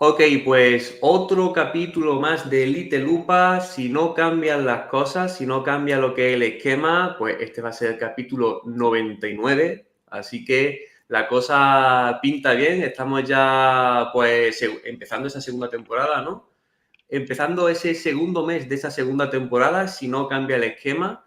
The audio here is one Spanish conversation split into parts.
Ok, pues otro capítulo más de Elite Lupa. Si no cambian las cosas, si no cambia lo que es el esquema, pues este va a ser el capítulo 99. Así que la cosa pinta bien. Estamos ya pues empezando esa segunda temporada, ¿no? Empezando ese segundo mes de esa segunda temporada, si no cambia el esquema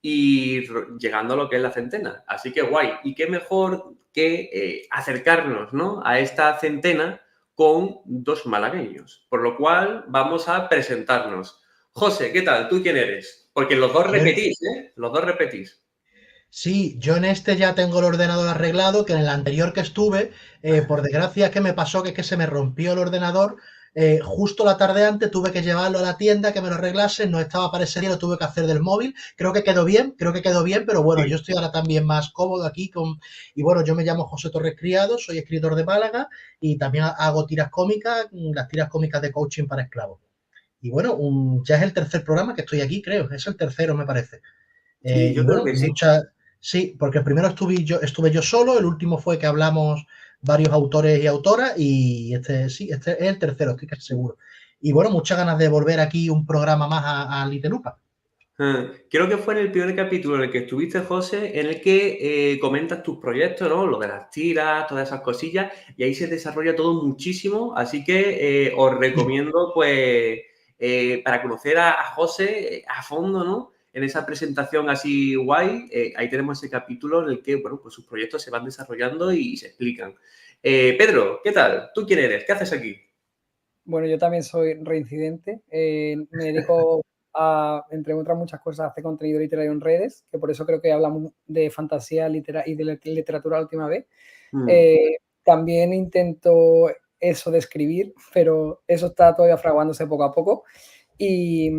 y llegando a lo que es la centena. Así que guay. Y qué mejor que acercarnos, ¿no?, a esta centena con dos malagueños. Por lo cual vamos a presentarnos. José, ¿qué tal? ¿Tú quién eres? Porque los dos A ver, repetís, ¿eh? Los dos repetís. sí, yo en este ya tengo el ordenador arreglado, que en el anterior que estuve, por desgracia, que me pasó que se me rompió el ordenador. Justo la tarde antes tuve que llevarlo a la tienda, que me lo arreglasen, no estaba para ese día, lo tuve que hacer del móvil. Creo que quedó bien, pero bueno, yo Sí. estoy ahora también más cómodo aquí con... Y bueno, yo me llamo José Torres Criado, soy escritor de Málaga y también hago tiras cómicas, las tiras cómicas de coaching para esclavos. Y bueno, ya es el tercer programa que estoy aquí, creo, es el tercero, me parece. Sí, Y yo creo bueno, que sí. sí, porque el primero estuve yo solo, el último fue que hablamos varios autores y autoras, y este es el tercero, estoy casi seguro. Y bueno, muchas ganas de volver aquí un programa más a Litelupa. Creo que fue en el primer capítulo en el que estuviste, José, en el que comentas tus proyectos, ¿no? Lo de las tiras, todas esas cosillas, y ahí se desarrolla todo muchísimo, así que os Sí, recomiendo, pues, para conocer a José a fondo, ¿no? En esa presentación así guay, ahí tenemos ese capítulo en el que, bueno, pues sus proyectos se van desarrollando y se explican. Pedro, ¿qué tal? ¿Tú quién eres? ¿Qué haces aquí? Bueno, yo también soy reincidente. Me dedico a, entre otras muchas cosas, a hacer contenido literario en redes, que por eso creo que hablamos de fantasía y de literatura la última vez. Mm. También intento eso de escribir, pero eso está todavía fraguándose poco a poco. Y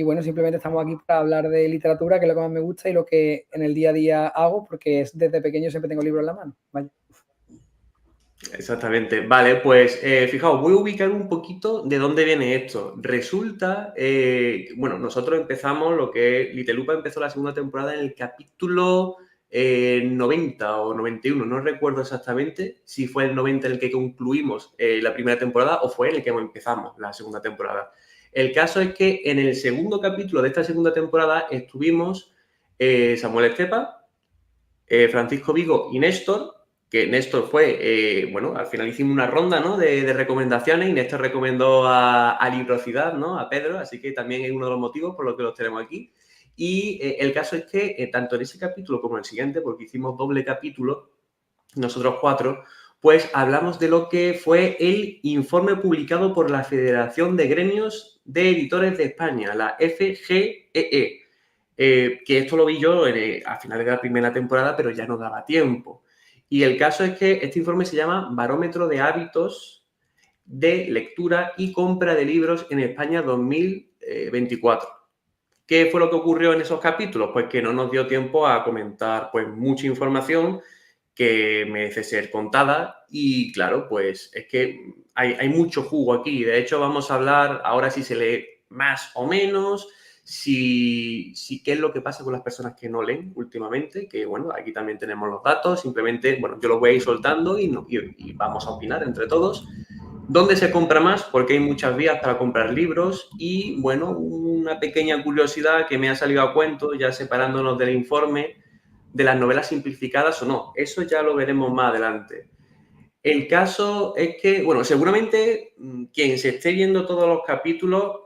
bueno, simplemente estamos aquí para hablar de literatura, que es lo que más me gusta y lo que en el día a día hago, porque desde pequeño siempre tengo libros en la mano. Vaya. Exactamente. Vale, pues fijaos, voy a ubicar un poquito de dónde viene esto. Resulta, bueno, nosotros empezamos lo que Little Lupa empezó la segunda temporada en el capítulo 90 o 91, no recuerdo exactamente si fue el 90 en el que concluimos la primera temporada o fue en el que empezamos la segunda temporada. El caso es que en el segundo capítulo de esta segunda temporada estuvimos Samuel Estepa, Francisco Vigo y Néstor, que Néstor fue, bueno, al final hicimos una ronda, ¿no?, de recomendaciones y Néstor recomendó a Librocidad, ¿no?, a Pedro, así que también es uno de los motivos por los que los tenemos aquí. Y el caso es que tanto en ese capítulo como en el siguiente, porque hicimos doble capítulo, nosotros cuatro, pues hablamos de lo que fue el informe publicado por la Federación de Gremios de Editores de España, la FGEE. Que esto lo vi yo a finales de la primera temporada, pero ya no daba tiempo. Y el caso es que este informe se llama Barómetro de Hábitos de Lectura y Compra de Libros en España 2024. ¿Qué fue lo que ocurrió en esos capítulos? Pues que no nos dio tiempo a comentar pues mucha información que merece ser contada y claro, pues es que hay mucho jugo aquí. De hecho, vamos a hablar ahora si se lee más o menos, si qué es lo que pasa con las personas que no leen últimamente, que bueno, aquí también tenemos los datos, simplemente, bueno, yo los voy a ir soltando y vamos a opinar entre todos. ¿Dónde se compra más? Porque hay muchas vías para comprar libros y, bueno, una pequeña curiosidad que me ha salido a cuento, ya separándonos del informe, de las novelas simplificadas o no. Eso ya lo veremos más adelante. El caso es que, bueno, seguramente quien se esté viendo todos los capítulos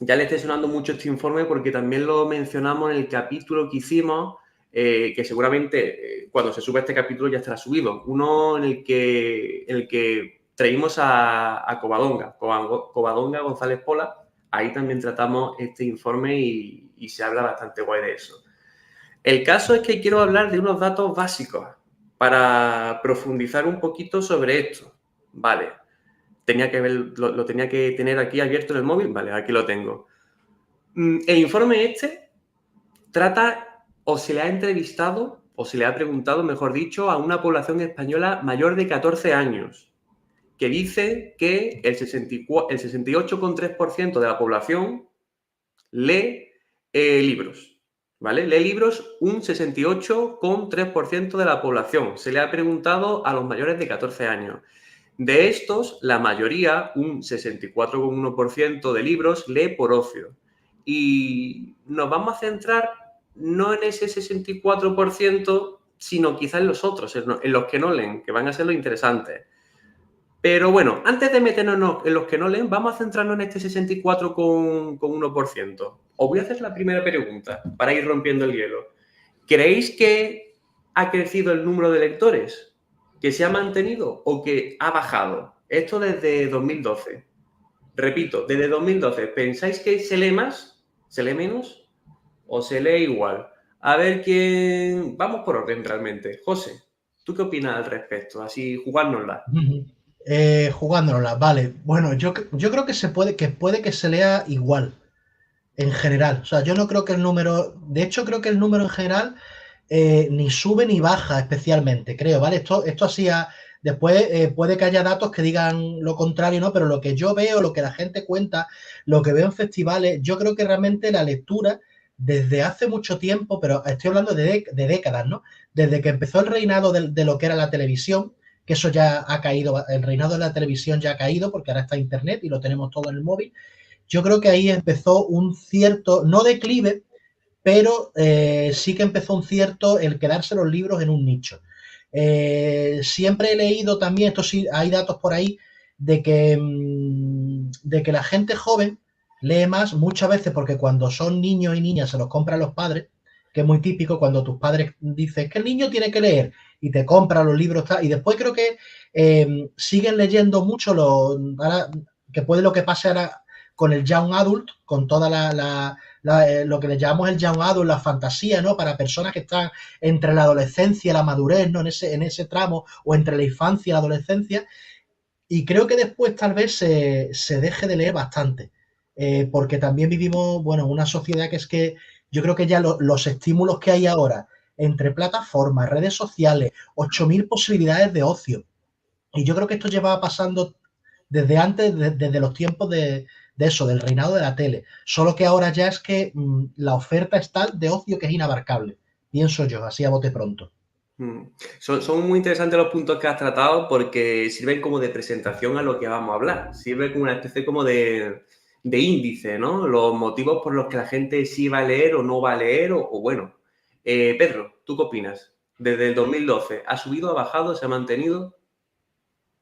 ya le esté sonando mucho este informe porque también lo mencionamos en el capítulo que hicimos, que seguramente cuando se sube este capítulo ya estará subido. Uno en el que traímos a Covadonga González Pola. Ahí también tratamos este informe y se habla bastante guay de eso. El caso es que quiero hablar de unos datos básicos para profundizar un poquito sobre esto. Vale, lo tenía que tener aquí abierto en el móvil. Vale, aquí lo tengo. El informe este trata o se le ha entrevistado o se le ha preguntado, mejor dicho, a una población española mayor de 14 años, que dice que el 68,3% de la población lee libros, ¿vale? Lee libros un 68,3% de la población. Se le ha preguntado a los mayores de 14 años. De estos, la mayoría, un 64,1% de libros, lee por ocio. Y nos vamos a centrar no en ese 64%, sino quizás en los otros, en los que no leen, que van a ser los interesantes. Pero bueno, antes de meternos en los que no leen, vamos a centrarnos en este 64,1%. Os voy a hacer la primera pregunta para ir rompiendo el hielo. ¿Creéis que ha crecido el número de lectores? ¿Que se ha mantenido o que ha bajado? Esto desde 2012. Repito, desde 2012. ¿Pensáis que se lee más? ¿Se lee menos? ¿O se lee igual? A ver quién... Vamos por orden realmente. José, ¿tú qué opinas al respecto? Así, jugárnosla. Jugándonosla, vale. Bueno, yo creo que puede que se lea igual, en general. O sea, yo no creo que el número... De hecho, creo que el número en general ni sube ni baja especialmente, creo, ¿vale? Esto así después puede que haya datos que digan lo contrario, ¿no? Pero lo que yo veo, lo que la gente cuenta, lo que veo en festivales, yo creo que realmente la lectura desde hace mucho tiempo, pero estoy hablando de décadas, ¿no? Desde que empezó el reinado de lo que era la televisión, que eso ya ha caído, el reinado de la televisión ya ha caído porque ahora está internet y lo tenemos todo en el móvil. Yo creo que ahí empezó un cierto, no declive, pero sí que empezó un cierto el quedarse los libros en un nicho. Siempre he leído también, esto sí, hay datos por ahí, de que la gente joven lee más muchas veces porque cuando son niños y niñas se los compran los padres, que es muy típico cuando tus padres dicen que el niño tiene que leer y te compran los libros, y después creo que siguen leyendo mucho ahora, que puede lo que pase ahora con el young adult, con toda lo que le llamamos el young adult, la fantasía, ¿no? Para personas que están entre la adolescencia y la madurez, ¿no? En ese tramo, o entre la infancia y la adolescencia. Y creo que después tal vez se deje de leer bastante. Porque también vivimos, bueno, en una sociedad que es que yo creo que ya los estímulos que hay ahora entre plataformas, redes sociales, 8.000 posibilidades de ocio. Y yo creo que esto llevaba pasando desde antes, desde los tiempos de eso, del reinado de la tele. Solo que ahora ya es que la oferta es tal de ocio que es inabarcable. Pienso yo, así a bote pronto. Son muy interesantes los puntos que has tratado porque sirven como de presentación a lo que vamos a hablar. Sirve como una especie como de índice, ¿no? Los motivos por los que la gente sí va a leer o no va a leer o bueno. Pedro, ¿tú qué opinas? Desde el 2012, ¿ha subido, ha bajado, se ha mantenido?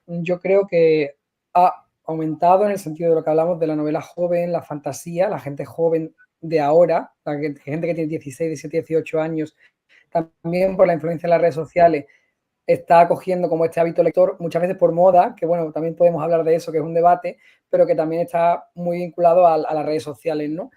Yo creo que ha aumentado en el sentido de lo que hablamos de la novela joven, la fantasía, la gente joven de ahora, la gente que tiene 16, 17, 18 años, también por la influencia de las redes sociales, está cogiendo como este hábito lector, muchas veces por moda, que bueno, también podemos hablar de eso, que es un debate, pero que también está muy vinculado a las redes sociales, ¿no?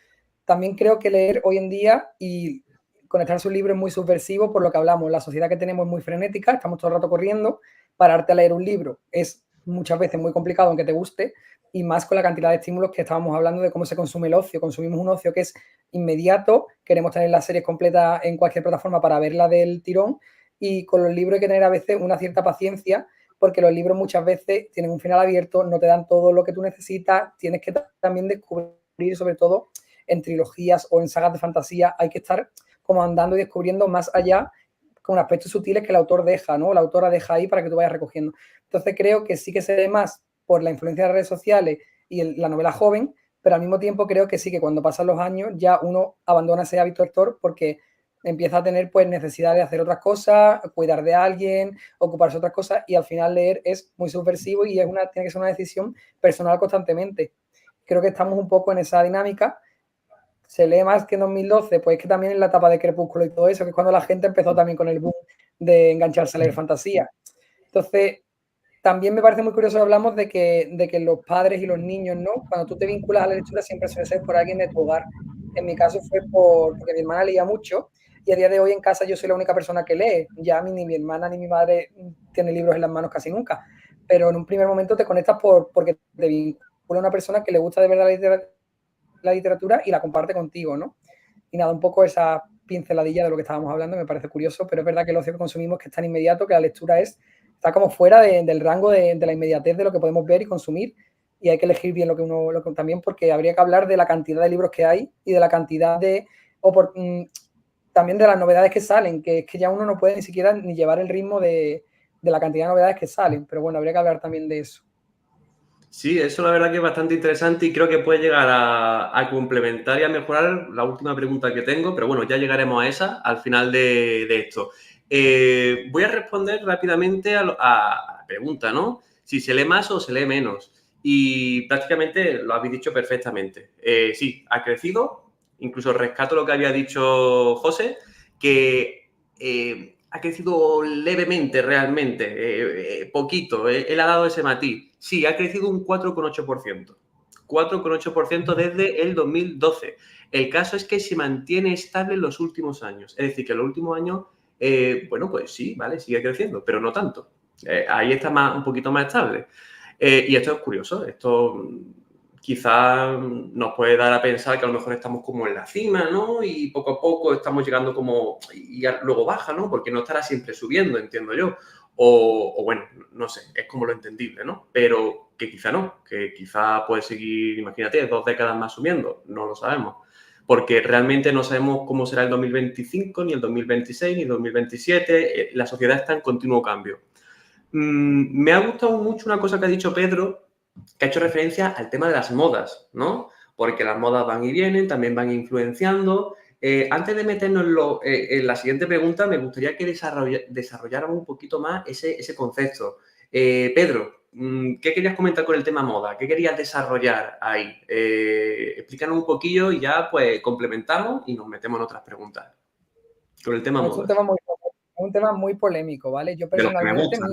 También creo que leer hoy en día y conectarse a un libro es muy subversivo por lo que hablamos. La sociedad que tenemos es muy frenética, estamos todo el rato corriendo. Pararte a leer un libro es muchas veces muy complicado, aunque te guste, y más con la cantidad de estímulos que estábamos hablando de cómo se consume el ocio. Consumimos un ocio que es inmediato, queremos tener la serie completa en cualquier plataforma para verla del tirón, y con los libros hay que tener a veces una cierta paciencia, porque los libros muchas veces tienen un final abierto, no te dan todo lo que tú necesitas, tienes que también descubrir, sobre todo en trilogías o en sagas de fantasía, hay que estar como andando y descubriendo más allá con aspectos sutiles que el autor deja, ¿no? La autora deja ahí para que tú vayas recogiendo. Entonces creo que sí que se ve más por la influencia de las redes sociales y la novela joven, pero al mismo tiempo creo que sí que cuando pasan los años ya uno abandona ese hábito lector porque empieza a tener pues necesidad de hacer otras cosas, cuidar de alguien, ocuparse de otras cosas, y al final leer es muy subversivo y tiene que ser una decisión personal constantemente. Creo que estamos un poco en esa dinámica. Se lee más que en 2012, pues es que también en la etapa de Crepúsculo y todo eso, que es cuando la gente empezó también con el boom de engancharse a leer fantasía. Entonces, también me parece muy curioso, hablamos de que los padres y los niños, ¿no? Cuando tú te vinculas a la lectura siempre suele ser por alguien de tu hogar. En mi caso fue porque mi hermana leía mucho y a día de hoy en casa yo soy la única persona que lee. Ya ni mi hermana ni mi madre tiene libros en las manos casi nunca. Pero en un primer momento te conectas porque te vincula a una persona que le gusta de verdad la literatura y la comparte contigo, ¿no? Y nada, un poco esa pinceladilla de lo que estábamos hablando me parece curioso, pero es verdad que el ocio que consumimos que es tan inmediato que la lectura está como fuera del rango de la inmediatez de lo que podemos ver y consumir, y hay que elegir bien lo que también, porque habría que hablar de la cantidad de libros que hay y de la cantidad también de las novedades que salen, que es que ya uno no puede ni siquiera ni llevar el ritmo de de la cantidad de novedades que salen. Pero bueno, habría que hablar también de eso. Sí, eso la verdad que es bastante interesante y creo que puede llegar a complementar y a mejorar la última pregunta que tengo, pero bueno, ya llegaremos a esa al final de esto. Voy a responder rápidamente a la pregunta, ¿no? Si se lee más o se lee menos. Y prácticamente lo habéis dicho perfectamente. Sí, ha crecido, incluso rescato lo que había dicho José, que ha crecido levemente realmente, poquito, él ha dado ese matiz. Sí, ha crecido un 4,8%. 4,8% desde el 2012. El caso es que se mantiene estable en los últimos años. Es decir, que en los últimos años, bueno, pues sí, vale, sigue creciendo, pero no tanto. Ahí está un poquito más estable. Y esto es curioso. Esto quizá nos puede dar a pensar que a lo mejor estamos como en la cima, ¿no? Y poco a poco estamos llegando como... Y luego baja, ¿no? Porque no estará siempre subiendo, entiendo yo. O bueno, no sé, es como lo entendible, ¿no? Pero que quizá no, que quizá puede seguir, imagínate, 2 décadas más subiendo, no lo sabemos. Porque realmente no sabemos cómo será el 2025, ni el 2026, ni el 2027. La sociedad está en continuo cambio. Me ha gustado mucho una cosa que ha dicho Pedro, que ha hecho referencia al tema de las modas, ¿no? Porque las modas van y vienen, también van influenciando. Antes de meternos en la siguiente pregunta, me gustaría que desarrolláramos un poquito más ese concepto. Pedro, ¿qué querías comentar con el tema moda? ¿Qué querías desarrollar ahí? Explícanos un poquillo y ya pues complementamos y nos metemos en otras preguntas. Con el tema Bueno, es moda. un tema muy polémico, ¿vale? Yo De los que me personalmente, gustan.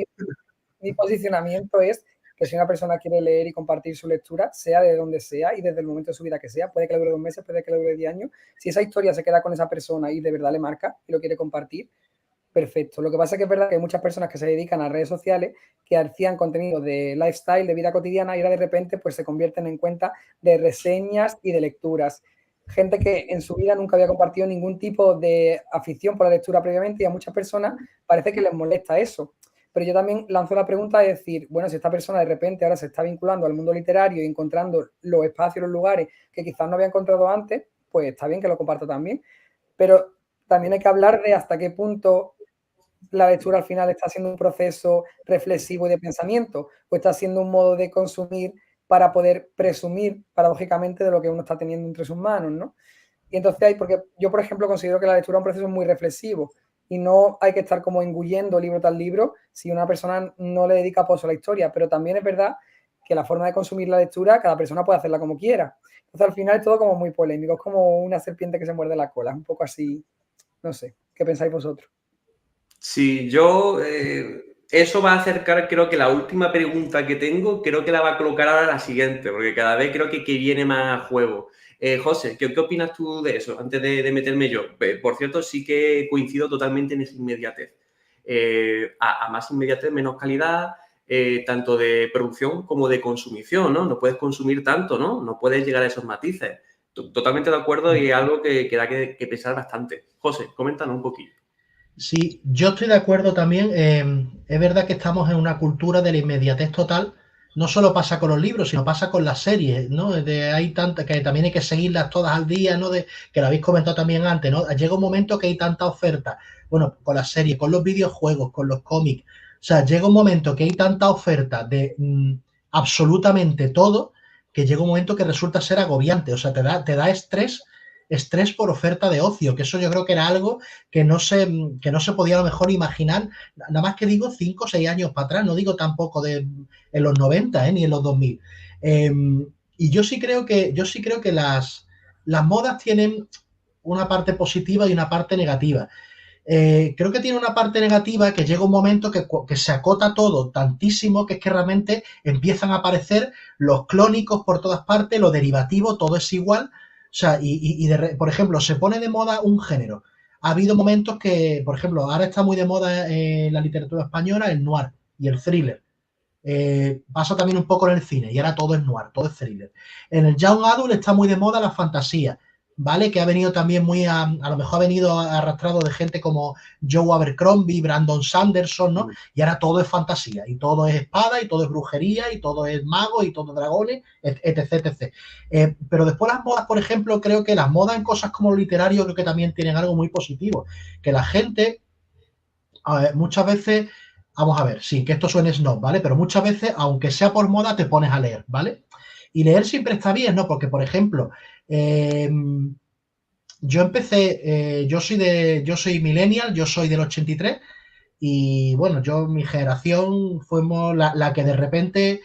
mi posicionamiento es que si una persona quiere leer y compartir su lectura, sea de donde sea y desde el momento de su vida que sea, puede que le dure 2 meses, puede que le dure 10 años, si esa historia se queda con esa persona y de verdad le marca y lo quiere compartir, perfecto. Lo que pasa es que es verdad que hay muchas personas que se dedican a redes sociales que hacían contenido de lifestyle, de vida cotidiana y ahora de repente pues se convierten en cuenta de reseñas y de lecturas. Gente que en su vida nunca había compartido ningún tipo de afición por la lectura previamente y a muchas personas parece que les molesta eso. Pero yo también lanzo la pregunta de decir, bueno, si esta persona de repente ahora se está vinculando al mundo literario y encontrando los espacios, los lugares que quizás no había encontrado antes, pues está bien que lo comparta también. Pero también hay que hablar de hasta qué punto la lectura al final está siendo un proceso reflexivo y de pensamiento, o está siendo un modo de consumir para poder presumir, paradójicamente, de lo que uno está teniendo entre sus manos, ¿no? Y entonces porque yo, por ejemplo, considero que la lectura es un proceso muy reflexivo y no hay que estar como engullendo libro tras libro si una persona no le dedica pozo a la historia, pero también es verdad que la forma de consumir la lectura, cada persona puede hacerla como quiera. Entonces, al final es todo como muy polémico, es como una serpiente que se muerde la cola, es un poco así, no sé, ¿qué pensáis vosotros? Sí, yo eso va a acercar, creo que la última pregunta que tengo, creo que la va a colocar ahora la siguiente, porque cada vez creo que viene más a juego. José, ¿qué opinas tú de eso? Antes de meterme yo. Por cierto, sí que coincido totalmente en esa inmediatez. A más inmediatez, menos calidad, tanto de producción como de consumición, ¿no? No puedes consumir tanto, ¿no? No puedes llegar a esos matices. Totalmente de acuerdo y es algo que da que pensar bastante. José, coméntanos un poquito. Sí, yo estoy de acuerdo también. Es verdad que estamos en una cultura de la inmediatez total. No solo pasa con los libros, sino pasa con las series, ¿no? Hay tantas que también hay que seguirlas todas al día, ¿no? Que lo habéis comentado también antes, ¿no? Llega un momento que hay tanta oferta. Bueno, con las series, con los videojuegos, con los cómics. O sea, llega un momento que hay tanta oferta de absolutamente todo que llega un momento que resulta ser agobiante. O sea, te da estrés por oferta de ocio, que eso yo creo que era algo que no se podía a lo mejor imaginar, nada más que digo 5 o 6 años para atrás, no digo tampoco en los 90 ni en los 2000. Y yo sí creo que las modas tienen una parte positiva y una parte negativa. Creo que tiene una parte negativa que llega un momento que se acota todo tantísimo que es que realmente empiezan a aparecer los clónicos por todas partes, lo derivativo, todo es igual. O sea, por ejemplo, se pone de moda un género. Ha habido momentos que, por ejemplo, ahora está muy de moda en la literatura española el noir y el thriller. Pasa también un poco en el cine y ahora todo es noir, todo es thriller. En el young adult está muy de moda la fantasía, ¿vale? Que ha venido también a lo mejor ha venido arrastrado de gente como Joe Abercrombie, Brandon Sanderson, ¿no? Y ahora todo es fantasía, y todo es espada, y todo es brujería, y todo es mago, y todo dragones, etc, etc. Pero después las modas, por ejemplo, creo que las modas en cosas como lo literario creo que también tienen algo muy positivo, que la gente muchas veces vamos a ver, sí, que esto suene snob, ¿vale? Pero muchas veces, aunque sea por moda, te pones a leer, ¿vale? Y leer siempre está bien, ¿no? Porque, por ejemplo, yo empecé, yo soy millennial, yo soy del 83 y bueno, mi generación fuimos la que de repente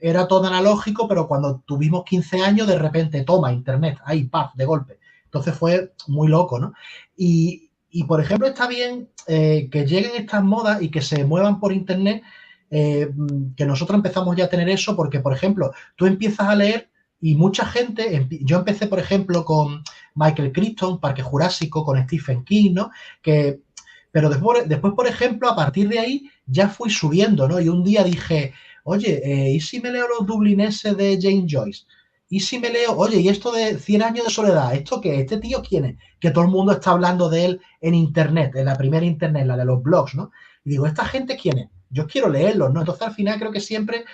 era todo analógico, pero cuando tuvimos 15 años, de repente, toma, internet, ahí, paf, de golpe. Entonces fue muy loco, ¿no? Por ejemplo, está bien que lleguen estas modas y que se muevan por internet, que nosotros empezamos ya a tener eso, porque, por ejemplo, tú empiezas a leer y mucha gente, yo empecé, por ejemplo, con Michael Crichton, Parque Jurásico, con Stephen King, ¿no? Pero después, por ejemplo, a partir de ahí ya fui subiendo, ¿no? Y un día dije, oye, ¿y si me leo los dublineses de James Joyce? ¿Y si me leo, oye, y esto de 100 años de soledad? ¿Esto qué? ¿Este tío quién es? Que todo el mundo está hablando de él en internet, en la primera internet, la de los blogs, ¿no? Y digo, ¿esta gente quién es? Yo quiero leerlos, ¿no? Entonces al final creo que siempre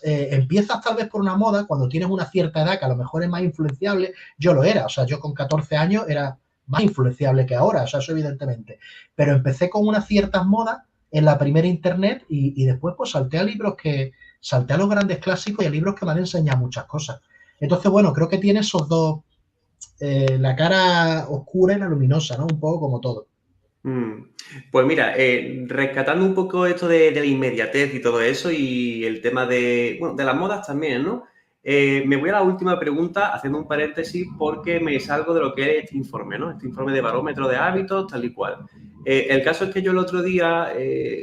empiezas tal vez por una moda cuando tienes una cierta edad que a lo mejor es más influenciable. Yo lo era, o sea, yo con 14 años era más influenciable que ahora, o sea, eso evidentemente. Pero empecé con unas ciertas modas en la primera internet y después pues salté a los grandes clásicos y a libros que me han enseñado muchas cosas. Entonces, bueno, creo que tiene esos dos, la cara oscura y la luminosa, ¿no? Un poco como todo. Pues mira, rescatando un poco esto de la inmediatez y todo eso y el tema de las modas también, ¿no? Me voy a la última pregunta haciendo un paréntesis porque me salgo de lo que es este informe, ¿no? Este informe de barómetro de hábitos, tal y cual. El caso es que yo el otro día,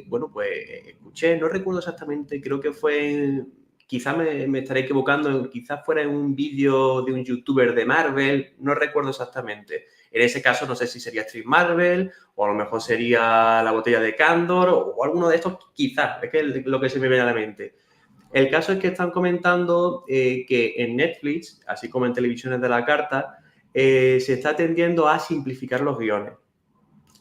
pues escuché, no recuerdo exactamente, creo que fue, quizás me estaré equivocando, quizás fuera en un vídeo de un youtuber de Marvel, no recuerdo exactamente. En ese caso, no sé si sería Street Marvel o a lo mejor sería la botella de Candor o alguno de estos, quizás, es que es lo que se me viene a la mente. El caso es que están comentando que en Netflix, así como en televisiones de la carta, se está tendiendo a simplificar los guiones.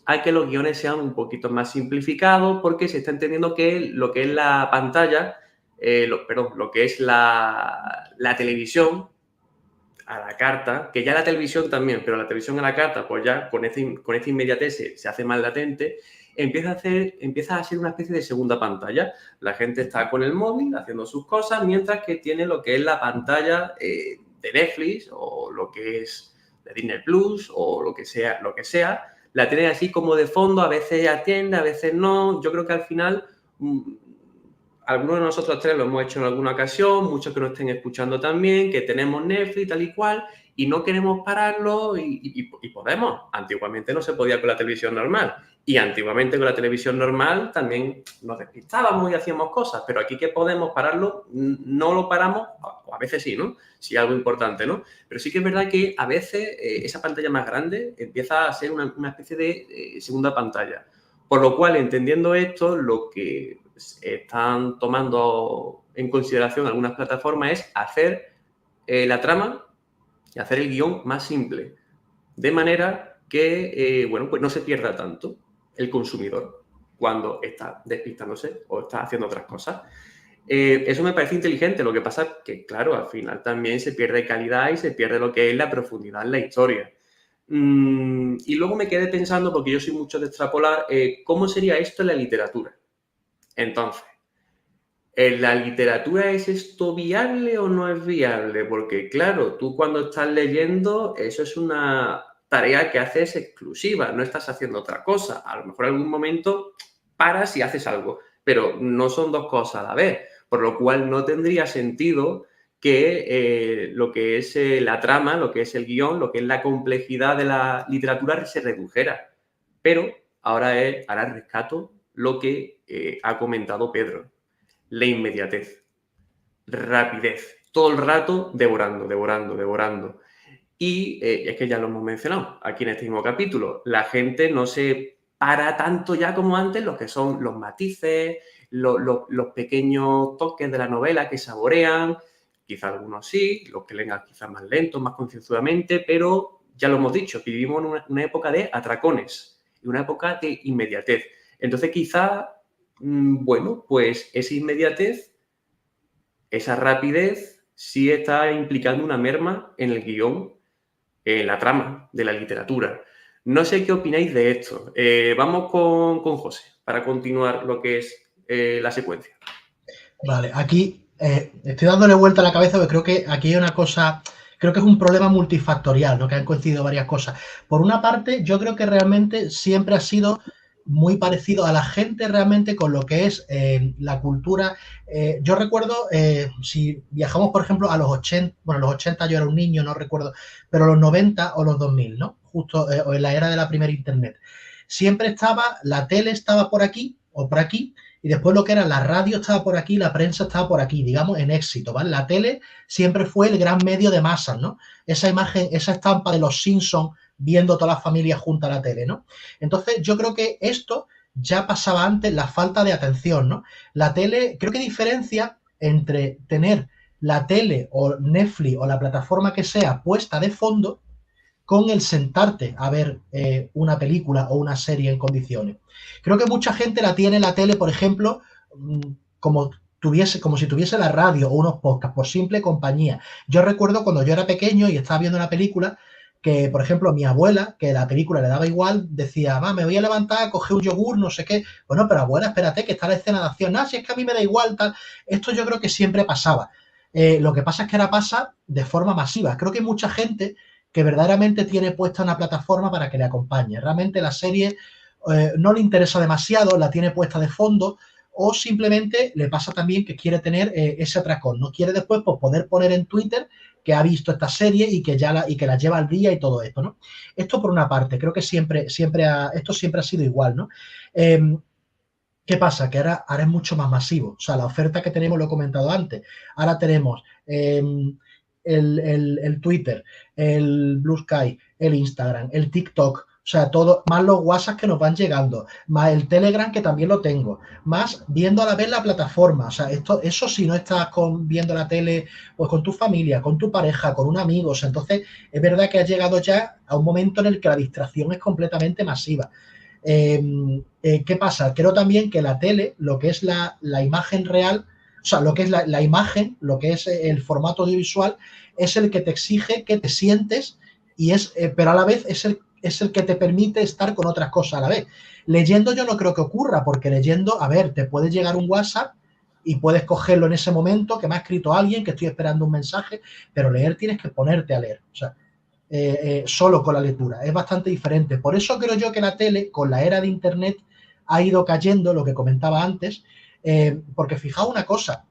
A que los guiones sean un poquito más simplificados porque se está entendiendo que lo que es la pantalla, lo que es la televisión, a la carta, que ya la televisión también, pero la televisión a la carta, pues ya con esta inmediatez se hace más latente, empieza a ser una especie de segunda pantalla. La gente está con el móvil haciendo sus cosas, mientras que tiene lo que es la pantalla de Netflix o lo que es de Disney Plus o lo que sea, la tiene así como de fondo, a veces atiende, a veces no. Yo creo que al final algunos de nosotros tres lo hemos hecho en alguna ocasión, muchos que nos estén escuchando también, que tenemos Netflix tal y cual, y no queremos pararlo y podemos. Antiguamente no se podía con la televisión normal. Y antiguamente con la televisión normal también nos despistábamos y hacíamos cosas, pero aquí que podemos pararlo, no lo paramos, o a veces sí, ¿no? Si es algo importante, ¿no? Pero sí que es verdad que a veces esa pantalla más grande empieza a ser una especie de segunda pantalla. Por lo cual, entendiendo esto, lo que están tomando en consideración algunas plataformas es hacer la trama y hacer el guión más simple, de manera que, pues no se pierda tanto el consumidor cuando está despistándose o está haciendo otras cosas. Eso me parece inteligente, lo que pasa es que, claro, al final también se pierde calidad y se pierde lo que es la profundidad en la historia. Y luego me quedé pensando, porque yo soy mucho de extrapolar, ¿cómo sería esto en la literatura? Entonces, ¿en la literatura es esto viable o no es viable? Porque, claro, tú cuando estás leyendo, eso es una tarea que haces exclusiva, no estás haciendo otra cosa. A lo mejor en algún momento paras y haces algo, pero no son dos cosas a la vez, por lo cual no tendría sentido que lo que es la trama, lo que es el guión, lo que es la complejidad de la literatura se redujera. Pero ahora rescato lo que ha comentado Pedro. La inmediatez, rapidez, todo el rato devorando. Y es que ya lo hemos mencionado aquí en este mismo capítulo, la gente no se para tanto ya como antes lo que son los matices, los pequeños toques de la novela que saborean, quizá algunos sí, los que lean quizás más lentos, más concienzudamente, pero ya lo hemos dicho, que vivimos en una época de atracones, y una época de inmediatez. Entonces quizá pues esa inmediatez, esa rapidez, sí está implicando una merma en el guión, en la trama de la literatura. No sé qué opináis de esto. Vamos con José, para continuar lo que es la secuencia. Vale, aquí estoy dándole vuelta a la cabeza porque creo que aquí hay una cosa, creo que es un problema multifactorial, ¿no? Que han coincidido varias cosas. Por una parte, yo creo que realmente siempre ha sido muy parecido a la gente realmente con lo que es la cultura. Yo recuerdo, si viajamos, por ejemplo, a los 80, bueno, los 80 yo era un niño, no recuerdo, pero los 90 o los 2000, ¿no? Justo o en la era de la primera internet. Siempre estaba, la tele estaba por aquí o por aquí, y después lo que era la radio estaba por aquí, la prensa estaba por aquí, digamos, en éxito, ¿vale? La tele siempre fue el gran medio de masas, ¿no? Esa imagen, esa estampa de los Simpsons viendo toda la familia junto a la tele, ¿no? Entonces, yo creo que esto ya pasaba antes, la falta de atención, ¿no? La tele, creo que diferencia entre tener la tele o Netflix o la plataforma que sea puesta de fondo con el sentarte a ver una película o una serie en condiciones. Creo que mucha gente la tiene en la tele, por ejemplo, como si tuviese la radio o unos podcasts, por simple compañía. Yo recuerdo cuando yo era pequeño y estaba viendo una película que, por ejemplo, mi abuela, que la película le daba igual, decía, me voy a levantar, coger un yogur, no sé qué. Bueno, pero abuela, espérate, que está la escena de acción. Si es que a mí me da igual, tal. Esto yo creo que siempre pasaba. Lo que pasa es que ahora pasa de forma masiva. Creo que hay mucha gente que verdaderamente tiene puesta una plataforma para que le acompañe. Realmente la serie no le interesa demasiado, la tiene puesta de fondo, o simplemente le pasa también que quiere tener ese atracón. No quiere después pues, poder poner en Twitter que ha visto esta serie y que la lleva al día y todo esto, ¿no? Esto por una parte, creo que esto siempre ha sido igual, ¿no? ¿Qué pasa? Que ahora es mucho más masivo. O sea, la oferta que tenemos, lo he comentado antes, ahora tenemos el Twitter, el Blue Sky, el Instagram, el TikTok, o sea, todo, más los WhatsApp que nos van llegando, más el Telegram que también lo tengo, más viendo a la vez la plataforma. O sea, eso si no estás viendo la tele, pues con tu familia, con tu pareja, con un amigo. O sea, entonces es verdad que has llegado ya a un momento en el que la distracción es completamente masiva. ¿Qué pasa? Creo también que la tele, lo que es la imagen real, o sea, lo que es la imagen, lo que es el formato audiovisual, es el que te exige que te sientes, pero a la vez es el que te permite estar con otras cosas a la vez. Leyendo yo no creo que ocurra, porque leyendo, a ver, te puede llegar un WhatsApp y puedes cogerlo en ese momento, que me ha escrito alguien, que estoy esperando un mensaje, pero leer tienes que ponerte a leer. O sea, solo con la lectura. Es bastante diferente. Por eso creo yo que la tele, con la era de Internet, ha ido cayendo, lo que comentaba antes, porque fijaos una cosa,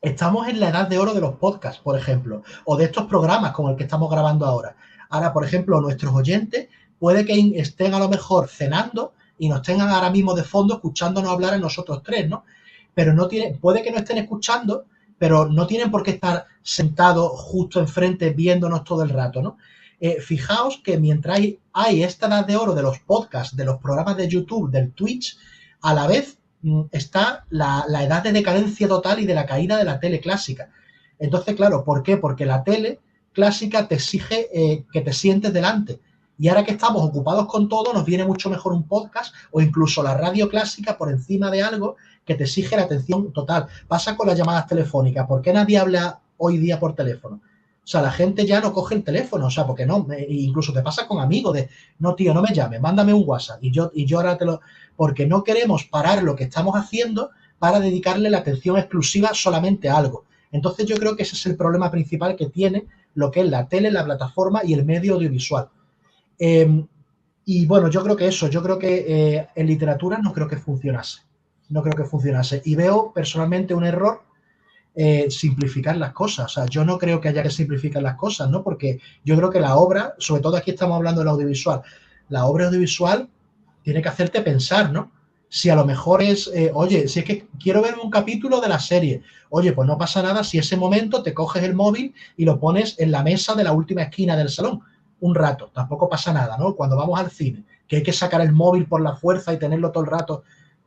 estamos en la edad de oro de los podcasts, por ejemplo, o de estos programas como el que estamos grabando ahora. Ahora, por ejemplo, nuestros oyentes puede que estén a lo mejor cenando y nos tengan ahora mismo de fondo escuchándonos hablar a nosotros tres, ¿no? Pero puede que no estén escuchando, pero no tienen por qué estar sentados justo enfrente viéndonos todo el rato, ¿no? Fijaos que mientras hay esta edad de oro de los podcasts, de los programas de YouTube, del Twitch, a la vez está la edad de decadencia total y de la caída de la tele clásica. Entonces, claro, ¿por qué? Porque la tele clásica te exige que te sientes delante. Y ahora que estamos ocupados con todo, nos viene mucho mejor un podcast o incluso la radio clásica por encima de algo que te exige la atención total. Pasa con las llamadas telefónicas. ¿Por qué nadie habla hoy día por teléfono? O sea, la gente ya no coge el teléfono, o sea, porque no, incluso te pasa con amigos de, no, tío, no me llames, mándame un WhatsApp y yo ahora porque no queremos parar lo que estamos haciendo para dedicarle la atención exclusiva solamente a algo. Entonces yo creo que ese es el problema principal que tiene lo que es la tele, la plataforma y el medio audiovisual. Y bueno, yo creo que en literatura no creo que funcionase. No creo que funcionase. Y veo personalmente un error simplificar las cosas. O sea, yo no creo que haya que simplificar las cosas, ¿no? Porque yo creo que la obra, sobre todo aquí estamos hablando del audiovisual, la obra audiovisual tiene que hacerte pensar, ¿no? Si a lo mejor oye, si es que quiero ver un capítulo de la serie, oye, pues no pasa nada si ese momento te coges el móvil y lo pones en la mesa de la última esquina del salón un rato, tampoco pasa nada, ¿no? Cuando vamos al cine, que hay que sacar el móvil por la fuerza y tenerlo todo el rato,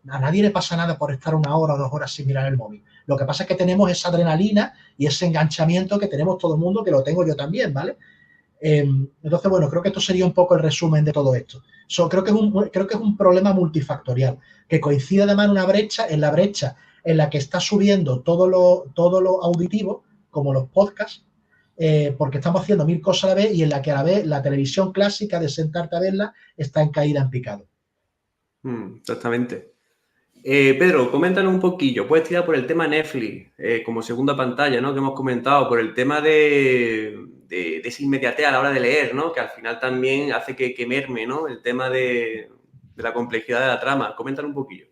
a nadie le pasa nada por estar 1 hora o 2 horas sin mirar el móvil. Lo que pasa es que tenemos esa adrenalina y ese enganchamiento que tenemos todo el mundo, que lo tengo yo también, ¿vale? Entonces, bueno, creo que esto sería un poco el resumen de todo esto. Creo que es un problema multifactorial, que coincide además en la brecha en la que está subiendo todo lo auditivo, como los podcasts, porque estamos haciendo 1000 cosas a la vez y en la que a la vez la televisión clásica de sentarte a verla está en caída en picado. Exactamente. Pedro, coméntanos un poquillo. Puedes tirar por el tema Netflix, como segunda pantalla, ¿no? Que hemos comentado, por el tema de esa inmediatez a la hora de leer, ¿no? Que al final también hace que merme, ¿no? El tema de la complejidad de la trama. Coméntanos un poquillo.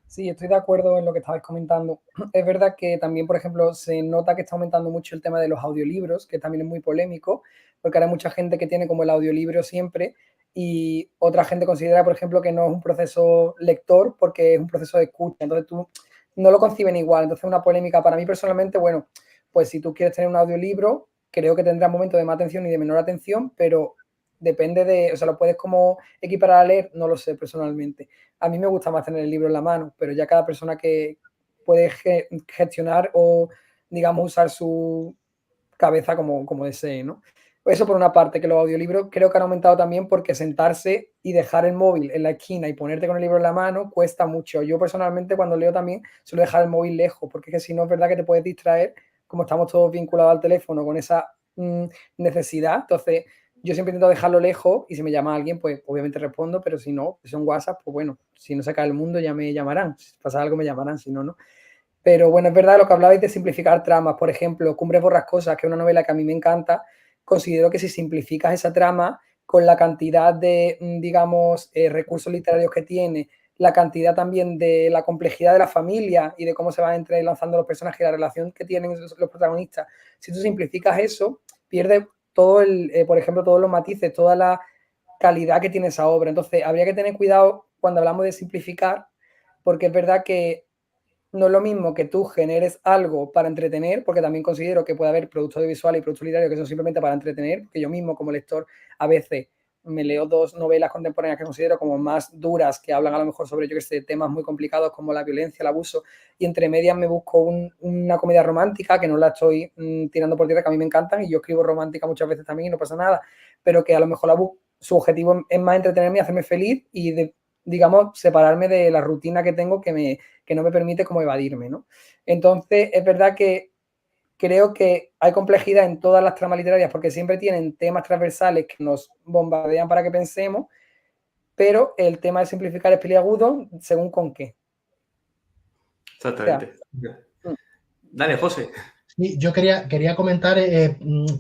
Sí, estoy de acuerdo en lo que estabais comentando. Es verdad que también, por ejemplo, se nota que está aumentando mucho el tema de los audiolibros, que también es muy polémico, porque ahora hay mucha gente que tiene como el audiolibro siempre y otra gente considera, por ejemplo, que no es un proceso lector porque es un proceso de escucha. Entonces tú no lo conciben igual. Entonces una polémica para mí personalmente, bueno, pues si tú quieres tener un audiolibro, creo que tendrá momentos de más atención y de menor atención, pero depende de, o sea, lo puedes como equiparar a leer, no lo sé personalmente. A mí me gusta más tener el libro en la mano, pero ya cada persona que puede gestionar o, digamos, usar su cabeza como desee, ¿no? Eso por una parte, que los audiolibros creo que han aumentado también porque sentarse y dejar el móvil en la esquina y ponerte con el libro en la mano cuesta mucho. Yo personalmente cuando leo también suelo dejar el móvil lejos, porque es que si no es verdad que te puedes distraer, como estamos todos vinculados al teléfono con esa necesidad. Entonces yo siempre intento dejarlo lejos y si me llama alguien, pues obviamente respondo, pero si no, si son WhatsApp, pues bueno, si no se cae el mundo ya me llamarán. Si pasa algo me llamarán, si no, no. Pero bueno, es verdad lo que hablabais de simplificar tramas. Por ejemplo, Cumbres Borrascosas, que es una novela que a mí me encanta, considero que si simplificas esa trama con la cantidad de, digamos, recursos literarios que tiene, la cantidad también de la complejidad de la familia y de cómo se van entrelazando los personajes y la relación que tienen los protagonistas, si tú simplificas eso, pierdes todo por ejemplo, todos los matices, toda la calidad que tiene esa obra. Entonces, habría que tener cuidado cuando hablamos de simplificar, porque es verdad que no es lo mismo que tú generes algo para entretener, porque también considero que puede haber productos audiovisuales y productos literarios que son simplemente para entretener, porque yo mismo como lector a veces me leo 2 novelas contemporáneas que considero como más duras, que hablan a lo mejor sobre, yo que sé, temas muy complicados como la violencia, el abuso, y entre medias me busco una comedia romántica, que no la estoy tirando por tierra, que a mí me encantan, y yo escribo romántica muchas veces también y no pasa nada, pero que a lo mejor su objetivo es más entretenerme y hacerme feliz y digamos, separarme de la rutina que tengo que no me permite como evadirme, ¿no? Entonces, es verdad que creo que hay complejidad en todas las tramas literarias porque siempre tienen temas transversales que nos bombardean para que pensemos, pero el tema de simplificar es peliagudo según con qué. O sea, Exactamente. Dale, José. Sí, yo quería comentar,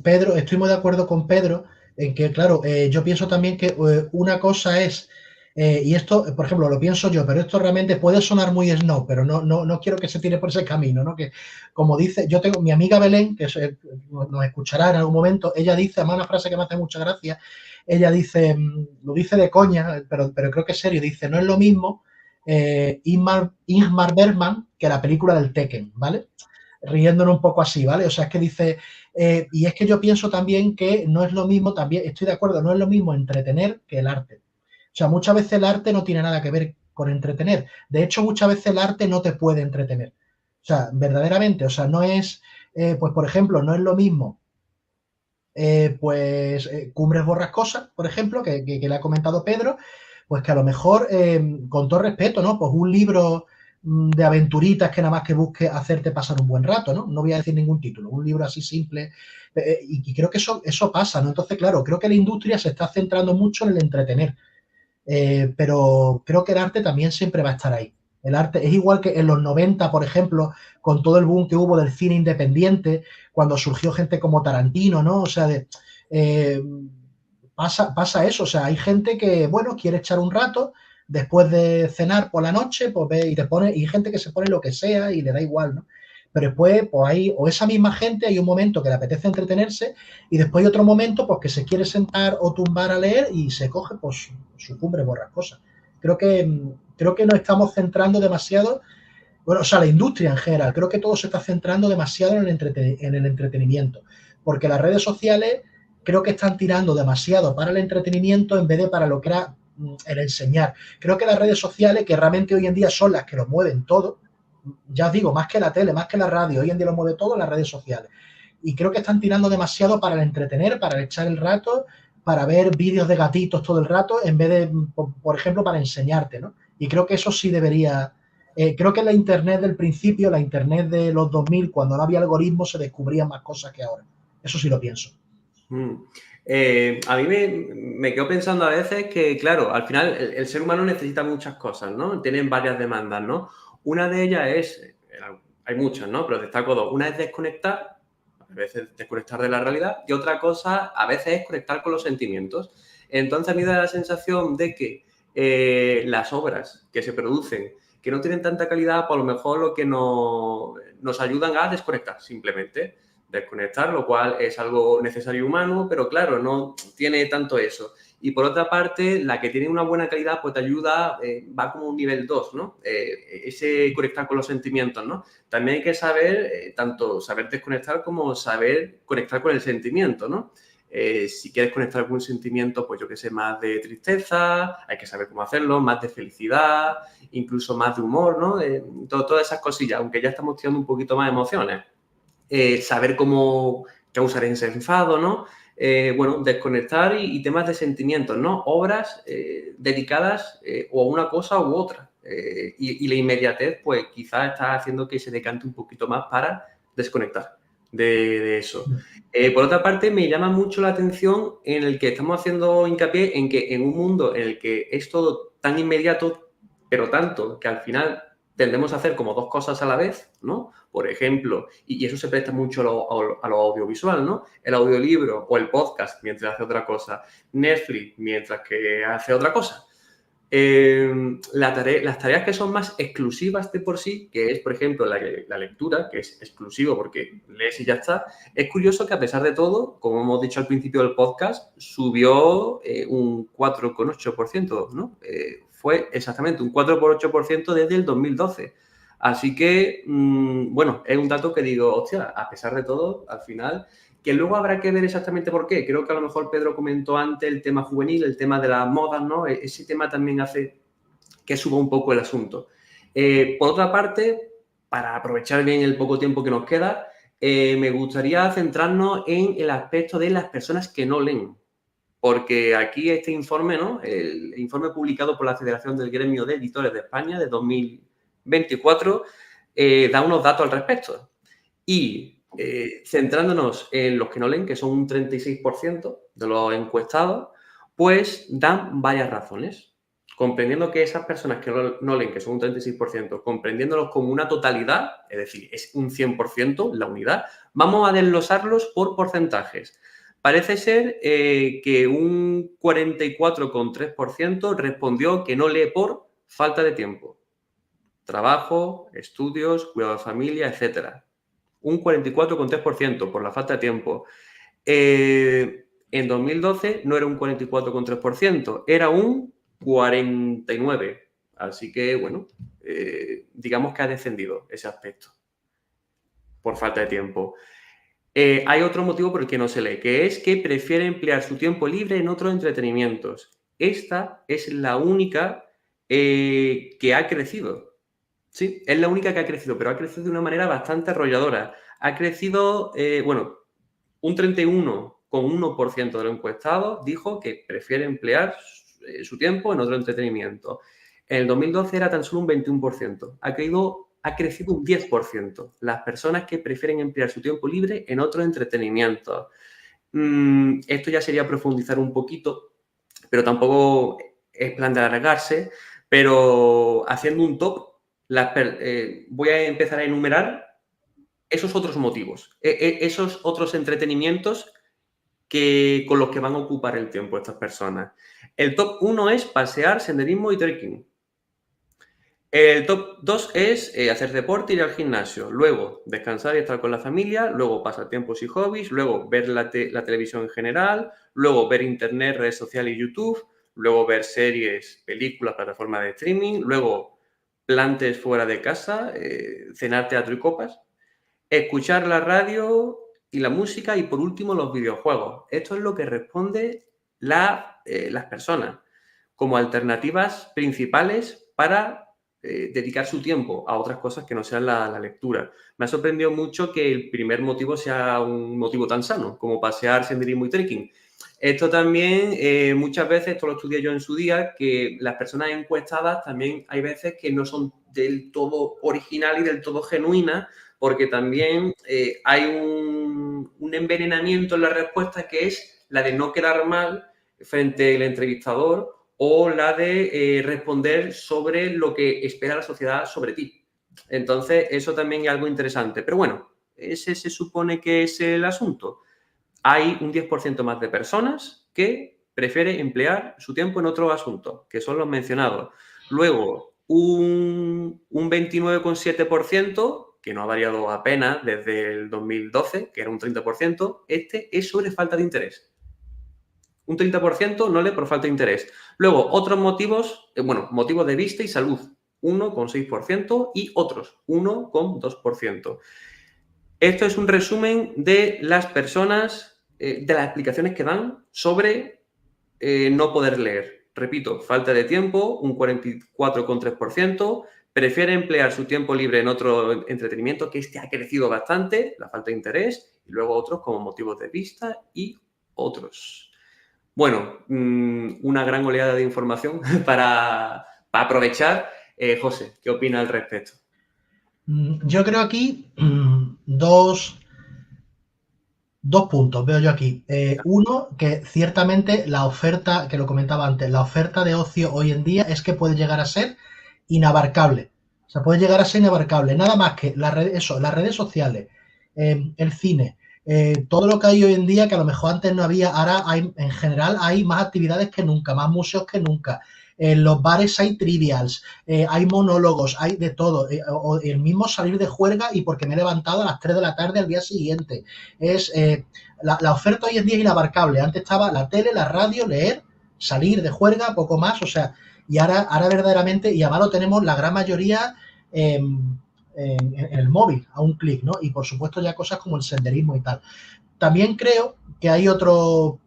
Pedro, estoy muy de acuerdo con Pedro en que, claro, yo pienso también que una cosa es, y esto, por ejemplo, lo pienso yo, pero esto realmente puede sonar muy snob, pero no quiero que se tire por ese camino, ¿no? Que, como dice, yo tengo mi amiga Belén, que nos escuchará en algún momento, ella dice, además una frase que me hace mucha gracia, ella dice, lo dice de coña, pero creo que es serio, dice, no es lo mismo Ingmar Bergman que la película del Tekken, ¿vale? Riéndonos un poco así, ¿vale? O sea, es que dice, y es que yo pienso también que no es lo mismo, también estoy de acuerdo, no es lo mismo entretener que el arte. O sea, muchas veces el arte no tiene nada que ver con entretener. De hecho, muchas veces el arte no te puede entretener. O sea, verdaderamente, o sea, no es, pues por ejemplo, no es lo mismo, Cumbres Borrascosas, por ejemplo, que le ha comentado Pedro, pues que a lo mejor, con todo respeto, ¿no? Pues un libro de aventuritas que nada más que busque hacerte pasar un buen rato, ¿no? No voy a decir ningún título, un libro así simple. Y creo que eso pasa, ¿no? Entonces, claro, creo que la industria se está centrando mucho en el entretener, pero creo que el arte también siempre va a estar ahí. El arte es igual que en los 90, por ejemplo, con todo el boom que hubo del cine independiente, cuando surgió gente como Tarantino, ¿no? O sea, eh, pasa eso. O sea, hay gente que, bueno, quiere echar un rato después de cenar por la noche, pues ve y te pone, y gente que se pone lo que sea y le da igual, ¿no? Pero después, pues hay, o esa misma gente, hay un momento que le apetece entretenerse y después hay otro momento, pues que se quiere sentar o tumbar a leer y se coge, pues, su Cumbre Borrascosa. Creo que nos estamos centrando demasiado, bueno, o sea, la industria en general, creo que todo se está centrando demasiado en el entretenimiento, porque las redes sociales creo que están tirando demasiado para el entretenimiento en vez de para lo que era el enseñar. Creo que las redes sociales, que realmente hoy en día son las que lo mueven todo, ya os digo, más que la tele, más que la radio, hoy en día lo mueve todo en las redes sociales. Y creo que están tirando demasiado para el entretener, para el echar el rato, para ver vídeos de gatitos todo el rato, en vez de, por ejemplo, para enseñarte, ¿no? Y creo que eso sí debería... creo que la Internet del principio, la Internet de los 2000, cuando no había algoritmos, se descubrían más cosas que ahora. Eso sí lo pienso. A mí me quedo pensando a veces que, claro, al final el ser humano necesita muchas cosas, ¿no? Tienen varias demandas, ¿no? Una de ellas es, hay muchas, ¿no? Pero destaco dos. Una es desconectar, a veces desconectar de la realidad, y otra cosa a veces es conectar con los sentimientos. Entonces a mí me da la sensación de que las obras que se producen que no tienen tanta calidad, por lo mejor lo que nos ayudan a desconectar simplemente. Desconectar, lo cual es algo necesario y humano, pero claro, no tiene tanto eso. Y por otra parte, la que tiene una buena calidad, pues te ayuda, va como un nivel 2, ¿no? Ese conectar con los sentimientos, ¿no? También hay que saber, tanto saber desconectar como saber conectar con el sentimiento, ¿no? Si quieres conectar con un sentimiento, pues yo que sé, más de tristeza, hay que saber cómo hacerlo, más de felicidad, incluso más de humor, ¿no? Todas esas cosillas, aunque ya estamos tirando un poquito más de emociones. Saber cómo causar ese enfado, ¿no? Bueno, desconectar y temas de sentimientos, ¿no? Obras dedicadas o a una cosa u otra. Y la inmediatez, pues quizás está haciendo que se decante un poquito más para desconectar de eso. Por otra parte, me llama mucho la atención en el que estamos haciendo hincapié en que en un mundo en el que es todo tan inmediato, pero tanto que al final tendemos a hacer como dos cosas a la vez, ¿no? Por ejemplo, y eso se presta mucho a lo audiovisual, ¿no? El audiolibro o el podcast mientras hace otra cosa, Netflix mientras que hace otra cosa. Las tareas que son más exclusivas de por sí, que es, por ejemplo, la lectura, que es exclusivo porque lees y ya está, es curioso que a pesar de todo, como hemos dicho al principio del podcast, subió un 4,8%, ¿no? Fue exactamente un 4,8% desde el 2012. Así que, bueno, es un dato que digo, hostia, a pesar de todo, al final, que luego habrá que ver exactamente por qué. Creo que a lo mejor Pedro comentó antes el tema juvenil, el tema de las modas, ¿no? Ese tema también hace que suba un poco el asunto. Por otra parte, para aprovechar bien el poco tiempo que nos queda, me gustaría centrarnos en el aspecto de las personas que no leen. Porque aquí este informe, ¿no? El informe publicado por la Federación del Gremio de Editores de España de 2024 da unos datos al respecto. Y centrándonos en los que no leen, que son un 36% de los encuestados, pues dan varias razones. Comprendiendo que esas personas que no leen, que son un 36%, comprendiéndolos como una totalidad, es decir, es un 100% la unidad, vamos a desglosarlos por porcentajes. Parece ser que un 44,3% respondió que no lee por falta de tiempo. Trabajo, estudios, cuidado de familia, etcétera. Un 44,3% por la falta de tiempo. En 2012 no era un 44,3%, era un 49%. Así que, bueno, digamos que ha descendido ese aspecto por falta de tiempo. Hay otro motivo por el que no se lee, que es que prefiere emplear su tiempo libre en otros entretenimientos. Esta es la única que ha crecido. Sí, es la única que ha crecido, pero ha crecido de una manera bastante arrolladora. Ha crecido, bueno, un 31,1% de los encuestados dijo que prefiere emplear su tiempo en otro entretenimiento. En el 2012 era tan solo un 21%. Ha crecido un 10%. Las personas que prefieren emplear su tiempo libre en otro entretenimiento. Esto ya sería profundizar un poquito, pero tampoco es plan de alargarse. Pero haciendo un top, voy a empezar a enumerar esos otros motivos, esos otros entretenimientos con los que van a ocupar el tiempo estas personas. El top 1 es pasear, senderismo y trekking. El top 2 es hacer deporte y ir al gimnasio. Luego, descansar y estar con la familia. Luego, pasatiempos y hobbies. Luego, ver la televisión en general. Luego, ver internet, redes sociales y YouTube. Luego, ver series, películas, plataformas de streaming. Luego, plantes fuera de casa. Cenar, teatro y copas. Escuchar la radio y la música. Y por último, los videojuegos. Esto es lo que responde las personas como alternativas principales para dedicar su tiempo a otras cosas que no sean la lectura. Me ha sorprendido mucho que el primer motivo sea un motivo tan sano como pasear, senderismo y trekking. Esto también, muchas veces, esto lo estudié yo en su día, que las personas encuestadas también hay veces que no son del todo original y del todo genuinas, porque también hay un envenenamiento en la respuesta, que es la de no quedar mal frente al entrevistador o la de responder sobre lo que espera la sociedad sobre ti. Entonces, eso también es algo interesante. Pero bueno, ese se supone que es el asunto. Hay un 10% más de personas que prefiere emplear su tiempo en otros asuntos, que son los mencionados. Luego, un 29,7%, que no ha variado apenas desde el 2012, que era un 30%, es sobre falta de interés. Un 30% no lee por falta de interés. Luego, otros motivos, motivos de vista y salud, 1,6%, y otros, 1,2%. Esto es un resumen de las personas, de las explicaciones que dan sobre no poder leer. Repito, falta de tiempo, un 44,3%. Prefiere emplear su tiempo libre en otro entretenimiento, que ha crecido bastante, la falta de interés, y luego otros como motivos de vista y otros. Bueno, una gran oleada de información para aprovechar. José, ¿qué opina al respecto? Yo creo aquí dos puntos, veo yo aquí. Uno, que ciertamente la oferta, que lo comentaba antes, la oferta de ocio hoy en día es que puede llegar a ser inabarcable. O sea, puede llegar a ser inabarcable. Nada más que las redes sociales, el cine, todo lo que hay hoy en día, que a lo mejor antes no había, ahora en general hay más actividades que nunca, más museos que nunca. En los bares hay trivials, hay monólogos, hay de todo. O el mismo salir de juerga y porque me he levantado a las 3 de la tarde al día siguiente. La oferta hoy en día es inabarcable. Antes estaba la tele, la radio, leer, salir de juerga, poco más. O sea, y ahora verdaderamente, y además lo tenemos la gran mayoría en el móvil, a un clic, ¿no? Y por supuesto ya cosas como el senderismo y tal. También creo que hay otro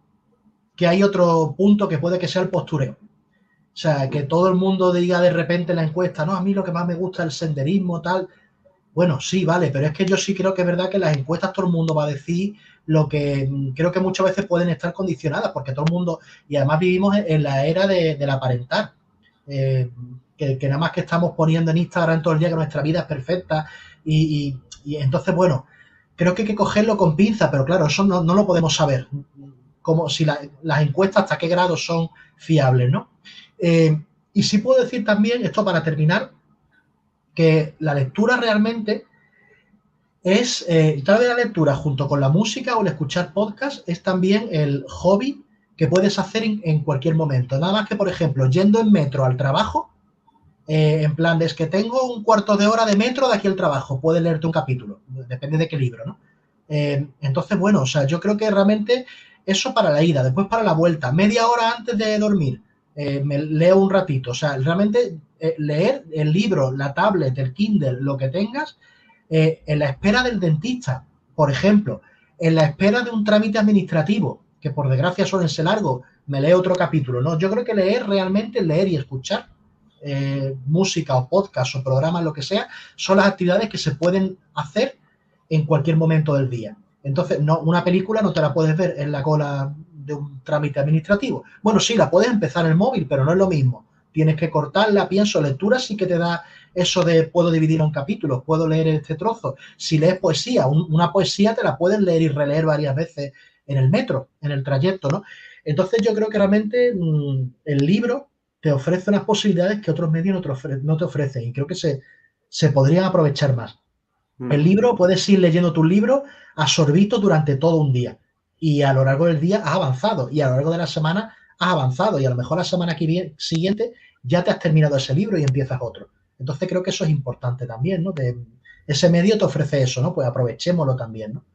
punto que puede que sea el postureo. O sea, que todo el mundo diga de repente en la encuesta, no, a mí lo que más me gusta es el senderismo, tal. Bueno, sí, vale, pero es que yo sí creo que es verdad que en las encuestas todo el mundo va a decir lo que creo que muchas veces pueden estar condicionadas, porque todo el mundo, y además vivimos en la era del aparentar, que nada más que estamos poniendo en Instagram todo el día que nuestra vida es perfecta, y entonces, bueno, creo que hay que cogerlo con pinza, pero claro, eso no lo podemos saber, como si las encuestas hasta qué grado son fiables, ¿no? Y sí puedo decir también, esto para terminar, que la lectura realmente es, tal vez la lectura junto con la música o el escuchar podcast es también el hobby que puedes hacer en cualquier momento. Nada más que, por ejemplo, yendo en metro al trabajo, en plan, es que tengo un cuarto de hora de metro de aquí al trabajo, puedes leerte un capítulo, depende de qué libro, ¿no? Entonces, bueno, o sea, yo creo que realmente eso para la ida, después para la vuelta, media hora antes de dormir, me leo un ratito, o sea, realmente leer el libro, la tablet, el Kindle, lo que tengas, en la espera del dentista, por ejemplo, en la espera de un trámite administrativo, que por desgracia suelen ser largos, me leo otro capítulo, ¿no? Yo creo que leer y escuchar música o podcast o programas, lo que sea, son las actividades que se pueden hacer en cualquier momento del día. Entonces, no, una película no te la puedes ver en la cola de un trámite administrativo. Bueno, sí, la puedes empezar en el móvil, pero no es lo mismo. Tienes que cortarla, pienso, lectura sí que te da eso de puedo dividir en capítulos, puedo leer este trozo. Si lees poesía, una poesía te la puedes leer y releer varias veces en el metro, en el trayecto, ¿no? Entonces yo creo que realmente el libro te ofrece unas posibilidades que otros medios no te ofrecen y creo que se podrían aprovechar más. El libro, puedes ir leyendo tu libro a sorbito durante todo un día y a lo largo del día has avanzado y a lo largo de la semana has avanzado y a lo mejor la semana siguiente ya te has terminado ese libro y empiezas otro. Entonces creo que eso es importante también, ¿no? Ese medio te ofrece eso, ¿no? Pues aprovechémoslo también, ¿no?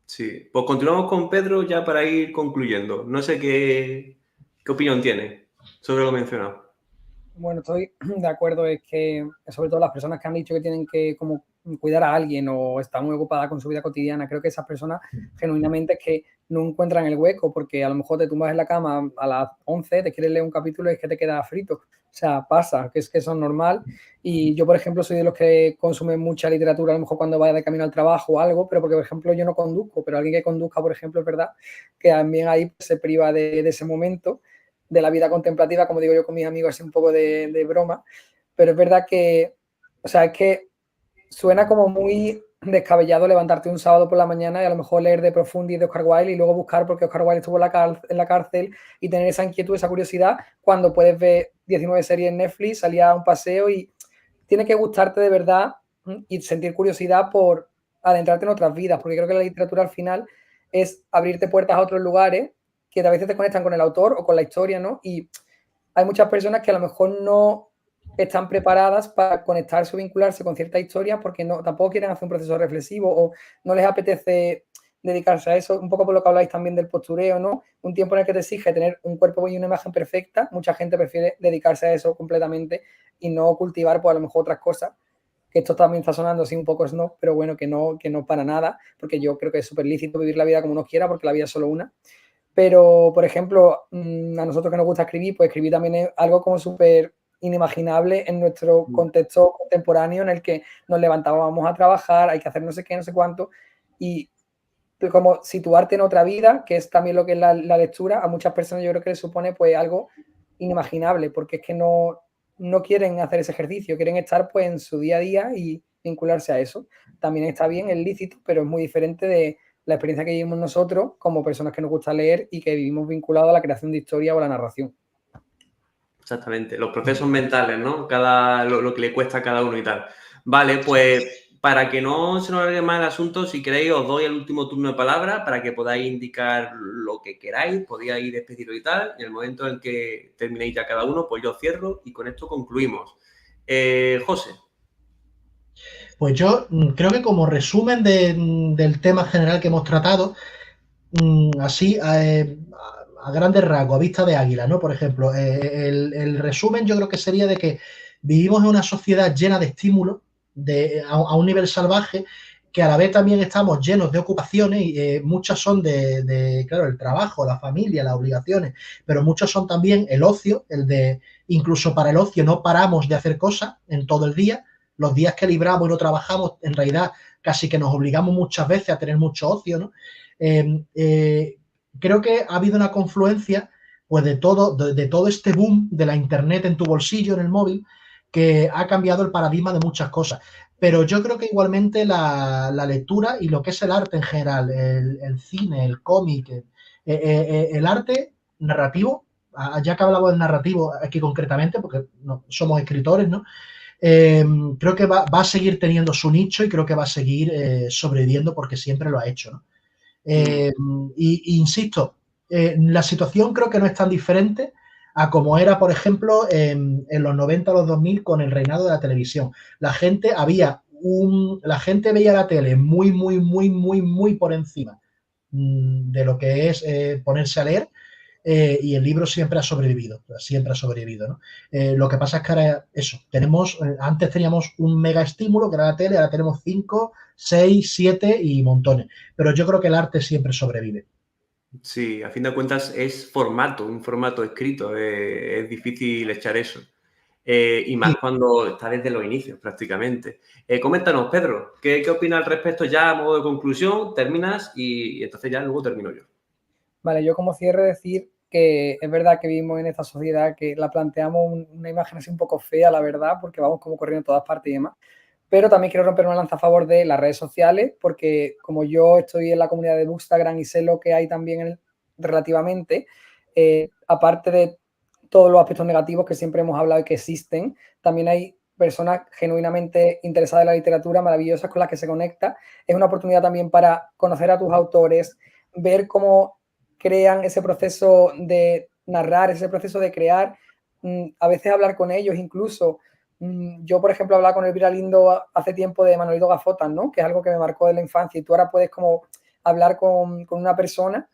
Sí, pues continuamos con Pedro ya para ir concluyendo. No sé qué opinión tiene sobre lo mencionado. Bueno, estoy de acuerdo, es que sobre todo las personas que han dicho que tienen que como cuidar a alguien o están muy ocupadas con su vida cotidiana, creo que esas personas genuinamente es que no encuentran el hueco porque a lo mejor te tumbas en la cama a las 11, te quieres leer un capítulo y es que te queda frito. O sea, pasa, que es que eso es normal. Y yo, por ejemplo, soy de los que consumen mucha literatura, a lo mejor cuando vaya de camino al trabajo o algo, pero porque, por ejemplo, yo no conduzco, pero alguien que conduzca, por ejemplo, es verdad que también ahí se priva de ese momento de la vida contemplativa, como digo yo con mis amigos, así un poco de broma, pero es verdad que, o sea, es que suena como muy descabellado levantarte un sábado por la mañana y a lo mejor leer De Profundis de Oscar Wilde y luego buscar porque Oscar Wilde estuvo en la cárcel y tener esa inquietud, esa curiosidad, cuando puedes ver 19 series en Netflix, salir a un paseo y tiene que gustarte de verdad y sentir curiosidad por adentrarte en otras vidas, porque creo que la literatura al final es abrirte puertas a otros lugares que a veces te conectan con el autor o con la historia, ¿no? Y hay muchas personas que a lo mejor no están preparadas para conectarse o vincularse con ciertas historias porque tampoco quieren hacer un proceso reflexivo o no les apetece dedicarse a eso, un poco por lo que habláis también del postureo, ¿no? Un tiempo en el que te exige tener un cuerpo y una imagen perfecta, mucha gente prefiere dedicarse a eso completamente y no cultivar, pues a lo mejor otras cosas, que esto también está sonando así un poco snob, pero bueno, que no para nada, porque yo creo que es súper lícito vivir la vida como uno quiera, porque la vida es solo una. Pero, por ejemplo, a nosotros que nos gusta escribir, pues escribir también es algo como súper inimaginable en nuestro contexto contemporáneo en el que nos levantábamos a trabajar, hay que hacer no sé qué, no sé cuánto, y como situarte en otra vida, que es también lo que es la lectura, a muchas personas yo creo que les supone pues algo inimaginable, porque es que no quieren hacer ese ejercicio, quieren estar pues en su día a día y vincularse a eso. También está bien, es lícito, pero es muy diferente de la experiencia que vivimos nosotros como personas que nos gusta leer y que vivimos vinculados a la creación de historia o a la narración. Exactamente, los procesos mentales, ¿no? Lo que le cuesta a cada uno y tal. Vale, pues para que no se nos alargue más el asunto, si queréis os doy el último turno de palabra para que podáis indicar lo que queráis, podéis ir despedido y tal. En el momento en que terminéis ya cada uno, pues yo cierro y con esto concluimos. José. Pues yo creo que como resumen del tema general que hemos tratado, así a grandes rasgos, a vista de águila, ¿no? Por ejemplo, el resumen yo creo que sería de que vivimos en una sociedad llena de estímulos a un nivel salvaje, que a la vez también estamos llenos de ocupaciones y muchas son claro, el trabajo, la familia, las obligaciones, pero muchos son también el ocio, incluso para el ocio no paramos de hacer cosas en todo el día. Los días que libramos y no trabajamos, en realidad casi que nos obligamos muchas veces a tener mucho ocio, ¿no? Creo que ha habido una confluencia pues de todo este boom de la internet en tu bolsillo, en el móvil, que ha cambiado el paradigma de muchas cosas. Pero yo creo que igualmente la lectura y lo que es el arte en general, el cine, el cómic, el arte narrativo, ya que hablamos del narrativo aquí concretamente, porque no, somos escritores, ¿no? Creo que va a seguir teniendo su nicho y creo que va a seguir sobreviviendo porque siempre lo ha hecho, ¿no? Insisto, la situación creo que no es tan diferente a como era, por ejemplo, en los 90 o los 2000 con el reinado de la televisión. La gente veía la tele muy, muy, muy, muy, muy por encima de lo que es ponerse a leer. Y el libro siempre ha sobrevivido, ¿no? Lo que pasa es que ahora eso, antes teníamos un mega estímulo que era la tele, ahora tenemos 5, 6, 7 y montones, pero yo creo que el arte siempre sobrevive. Sí, a fin de cuentas es un formato escrito, es difícil echar eso. Y más cuando está desde los inicios prácticamente. Coméntanos, Pedro, ¿qué opinas al respecto ya a modo de conclusión? Terminas y entonces ya luego termino yo. Vale, yo como cierre decir que es verdad que vivimos en esta sociedad que la planteamos una imagen así un poco fea, la verdad, porque vamos como corriendo en todas partes y demás. Pero también quiero romper una lanza a favor de las redes sociales, porque como yo estoy en la comunidad de Bookstagram y sé lo que hay también relativamente, aparte de todos los aspectos negativos que siempre hemos hablado y que existen, también hay personas genuinamente interesadas en la literatura, maravillosas, con las que se conecta. Es una oportunidad también para conocer a tus autores, ver cómo crean ese proceso de narrar, ese proceso de crear, a veces hablar con ellos incluso. Yo, por ejemplo, hablaba con Elvira Lindo hace tiempo de Manolito Gafotas, ¿no? Que es algo que me marcó de la infancia y tú ahora puedes como hablar con una persona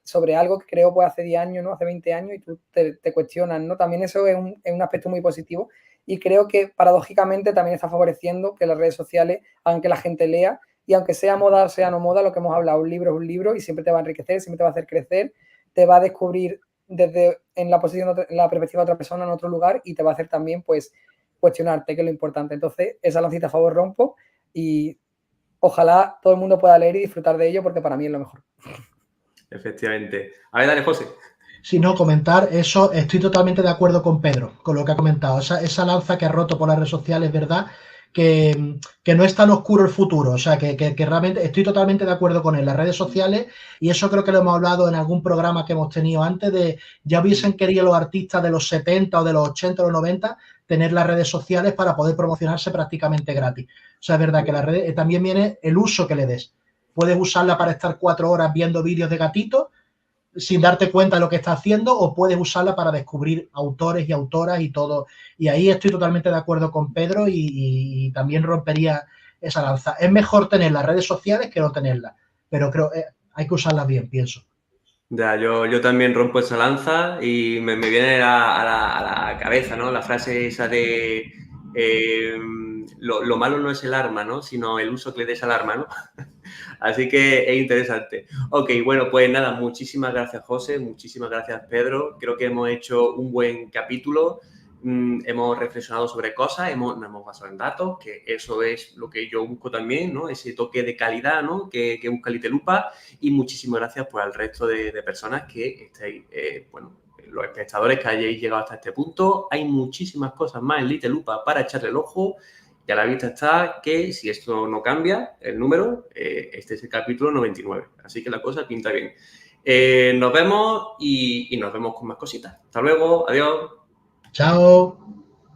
sobre algo que creo pues hace 10 años, ¿no? Hace 20 años y tú te cuestionas, ¿no? También eso es un aspecto muy positivo y creo que paradójicamente también está favoreciendo que las redes sociales hagan que la gente lea y aunque sea moda o sea no moda, lo que hemos hablado, un libro es un libro y siempre te va a enriquecer, siempre te va a hacer crecer, te va a descubrir en la posición, en la perspectiva de otra persona en otro lugar y te va a hacer también pues cuestionarte, que es lo importante. Entonces, esa lancita a favor rompo y ojalá todo el mundo pueda leer y disfrutar de ello porque para mí es lo mejor. Efectivamente. A ver, dale, José. Si no, comentar eso, estoy totalmente de acuerdo con Pedro, con lo que ha comentado. Esa lanza que ha roto por las redes sociales, ¿verdad? que no es tan oscuro el futuro. O sea, que realmente estoy totalmente de acuerdo con él. Las redes sociales, y eso creo que lo hemos hablado en algún programa que hemos tenido antes, de ya hubiesen querido los artistas de los 70 o de los 80 o los 90 tener las redes sociales para poder promocionarse prácticamente gratis. O sea, es verdad que las redes también viene el uso que le des. Puedes usarla para estar 4 horas viendo vídeos de gatitos sin darte cuenta de lo que está haciendo, o puedes usarla para descubrir autores y autoras y todo. Y ahí estoy totalmente de acuerdo con Pedro y también rompería esa lanza. Es mejor tener las redes sociales que no tenerlas, pero creo que hay que usarlas bien, pienso. Ya, yo también rompo esa lanza y me viene a la cabeza, ¿no? La frase esa de lo malo no es el arma, ¿no? Sino el uso que le des al arma, ¿no? Así que es interesante. Ok, bueno, pues nada, muchísimas gracias, José, muchísimas gracias, Pedro. Creo que hemos hecho un buen capítulo. Hemos reflexionado sobre cosas, nos hemos basado en datos, que eso es lo que yo busco también, ¿no? Ese toque de calidad, ¿no? Que busca Litelupa. Y muchísimas gracias pues, al resto de personas que estáis, bueno, los espectadores que hayáis llegado hasta este punto. Hay muchísimas cosas más en Litelupa para echarle el ojo. Y a la vista está que si esto no cambia, el número, este es el capítulo 99. Así que la cosa pinta bien. Nos vemos y nos vemos con más cositas. Hasta luego, adiós. Chao.